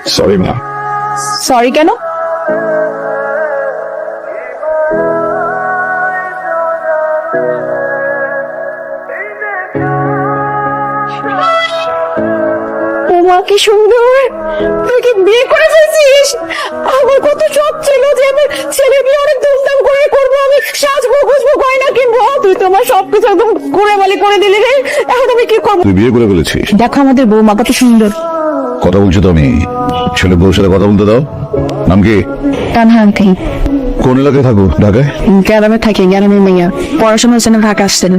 Sorry মা। Sorry কেন? ওমা কি সুন্দর, তুই কি বিয়ে করে ফেলছিস? আমার কত শখ ছিল যে আমার ছেলে বিয়ে অনেক ধুমধাম করে করবো, আমি সাজবো গুজবো গয়না কিনবো, তুই তো আমার সবকিছু একদম ঘুরেবালি করে দিলি রে। এখন আমি কি করবো? তুই বিয়ে করে ফেলেছিস? দেখো আমাদের বৌমা কত সুন্দর। কথা বলছো তো আমি, ছেলে বউর সাথে কথা বলতে দাও। নাম কি? তানহা আঙ্কেল। কোন এলাকায় থাকো? ঢাকায়? গ্রামে থাকি, গ্রামের মেয়ে, পড়াশোনার জন্য ঢাকা আসছেন।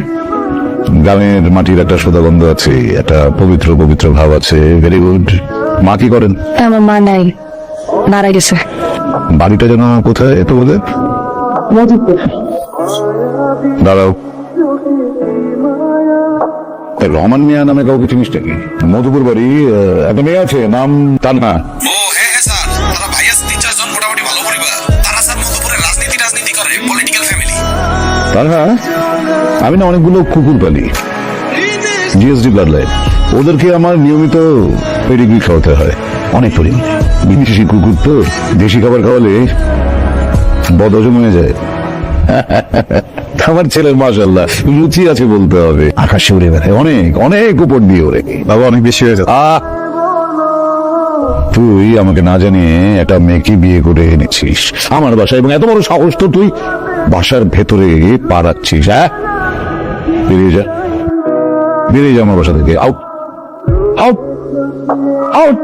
গ্রামের মাটির একটা সুগন্ধ আছে, একটা পবিত্র পবিত্র ভাব আছে। Very good. মা কি করেন? আমার মা নাই, মারা গেছে। বাড়িটা যেন কোথায় তো বলে? দাঁড়াও, রহমান মিয়া নামে কাউকে চিনিস নাকি? মধুপুর বাড়ি, একটা মেয়ে আছে নাম তানহা। ও হ্যাঁ হ্যাঁ স্যার, তারা ভাই আছে 3-4 জন, মোটামুটি ভালো পরিবার। তারা স্যার মধুপুরে রাজনীতি করে, পলিটিক্যাল ফ্যামিলি। তানহা, আমি না অনেকগুলো কুকুর পালি, জিএসডি ব্লাড লাইন। ওদেরকে আমার নিয়মিত পেডিগ্রি খাওয়াতে হয়, অনেক পরিমাণ। বিদেশি কুকুর তো, দেশি খাবার খাওয়ালে বদহজম হয়ে যায়। আমার ছেলের মাশাআল্লাহ রুচি আছে বলতে হবে। আকাশে উড়ে বেড়ায়, অনেক অনেক উপর দিয়ে ওরে। বাবা অনেক বেশি হয়ে যাচ্ছে। তুই আমাকে না জানিয়ে একটা মেয়েকে বিয়ে করে এনেছিস আমার বাসায়, এবং এত বড় সাহস তো তুই বাসার ভেতরে পা রাখছিস। হ্যাঁ, বেরিয়ে যা, বেরিয়ে যা আমার বাসা থেকে। Out, out, out.